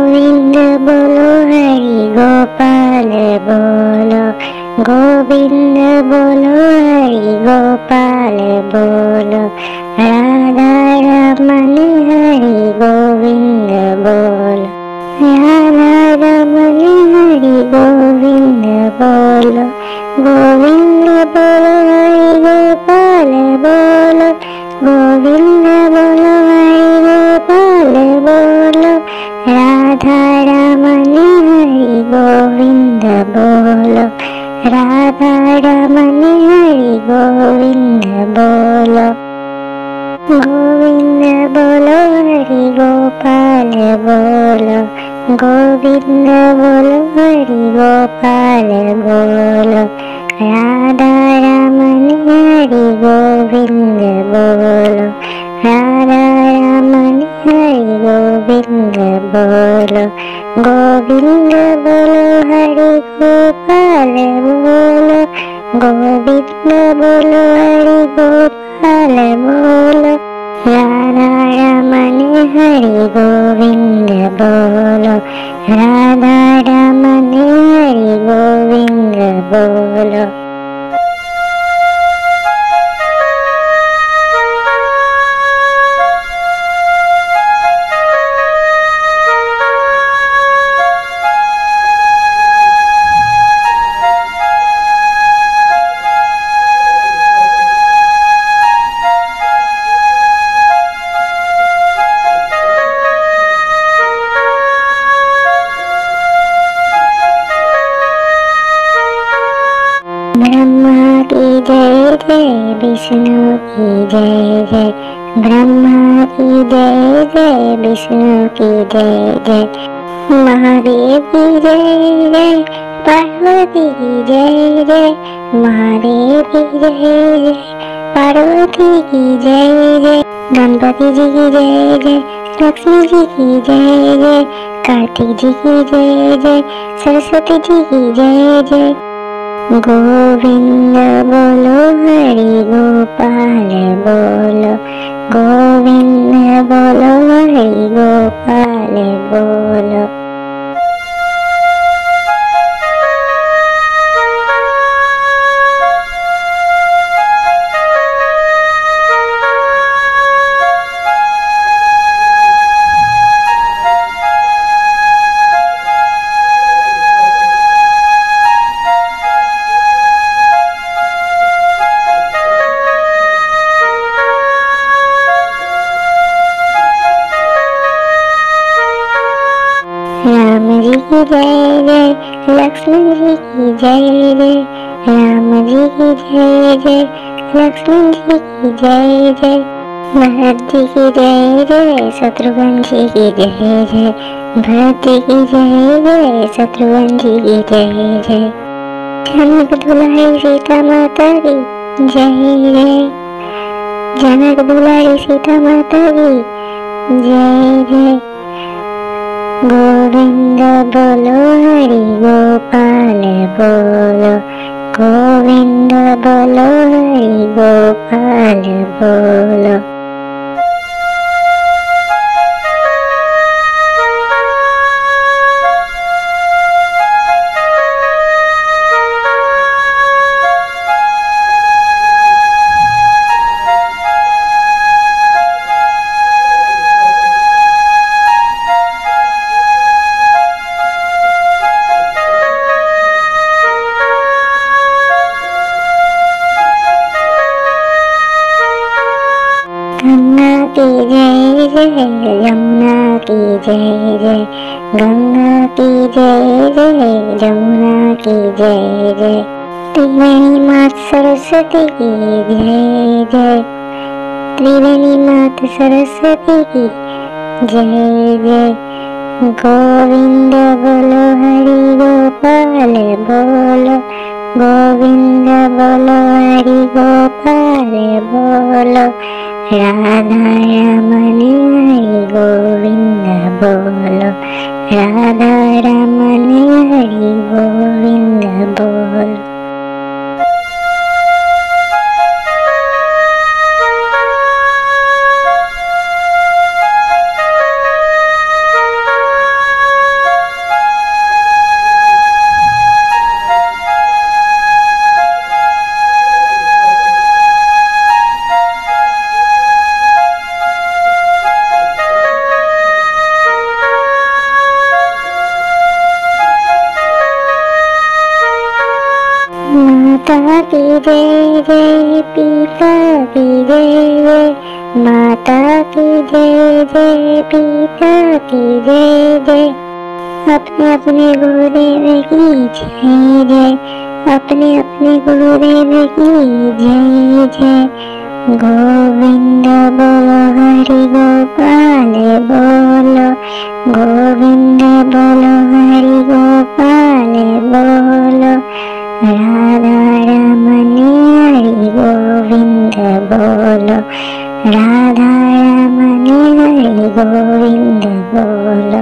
गोविंद बोलो हरि गोपाल बोलो, गोविंद बोलो हरि गोपाल बोलो, राधा रमन हरि गोविंद बोलो, राधा रमन हरि गोविंद बोलो, गोविंद बोलो हरि गोपाल बोलो, गोविंद बोलो हरि गोपाल बोलो, राधा रमन हरि गोविंद बोलो, राधा रमन हरि गोविंद बोलो, गोविंद बोलो हरि गोपाल बोलो, गोविंद बोलो हरि गोपाल बोलो, राधा रमन हरि गोविंद बोलो, राधा रमन हरि गोविंद बोलो, गोविंद बोलो हरि गोपाल बोलो, गोविंद बोलो हरि गोपाल बोलो, राधा रमन हरि गोविंद बोलो, राधा रमन हरि गोविंद बोलो। ब्रह्मा की जय जय, विष्णु की जय जय, ब्रह्मा की जय जय, विष्णु की जय जय, महादेव की जय जय, पार्वती की जय जय, महादेव की जय जय, पार्वती की जय जय, गणपति जी की जय जय, लक्ष्मी जी की जय जय, कार्तिक जी की जय जय, सरस्वती जी की जय जय, गोविंद बोलो हरि गोपाल बोलो, गोविंद बोलो हरि गोपाल बोलो। राम जी की जय जय, लक्ष्मण जी की जय जय, राम जी की जय जय, लक्ष्मण जी की जय जय, भरत जी की जय जय, शत्रुघ्न जी की जय जय, भरत जी की जय जय, शत्रुघ्न जी की जय जय, जनक दुलारी सीता माता की जय जय, जनक दुलारी सीता माता की जय जय, गोविंद बोलो हरि गोपाल बोलो, गोविंद बोलो हरि गोपाल बोलो। गंगा की जय जय, यमुना की जय जय, गंगा की जय जय, यमुना की जय जय, त्रिवेणी मात सरस्वती की जय जय, त्रिवेणी मात सरस्वती की जय जय, गोविंद बोलो हरि गोपाल बोलो, गोविंद बोलो हरि गोपाल बोलो, राधा रमन हरि गोविंद बोलो, राधा रमन हरि गोविंद बोलो। माता की जय जय, पिता की जय जय, माता की जय जय, पिता की जय जय। अपने अपने गुरुदेव की जय जय, अपने अपने गुरुदेव की जय जय। गोविंद बोलो हरि गोपाल बोलो, गोविंद बोलो हरि गोपाल बोलो। राधा रमण हरि गोविंद बोलो, राधा रमण हरि गोविंद बोलो।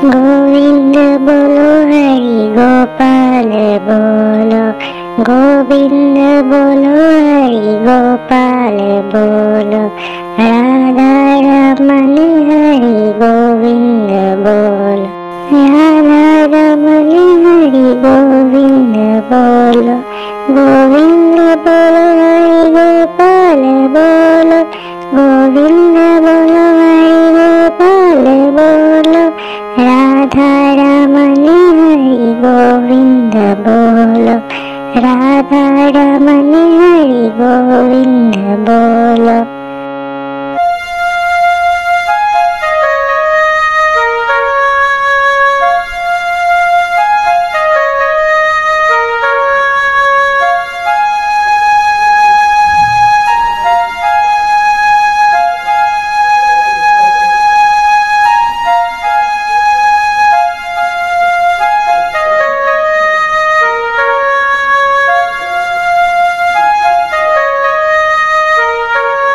गोविंद बोलो हरि गोपाल बोलो, गोविंद बोलो हरि गोपाल बोलो। राधा रमण हरि गोविंद बोलो, राधा रमण हरि गोविंद बोलो। गोविंद बोलो हरि गोपाल बोलो, गोविंद बोलो हरि गोपाल बोलो। राधा रमण हरि गोविंद बोलो, राधा रमण हरि गोविंद बोलो।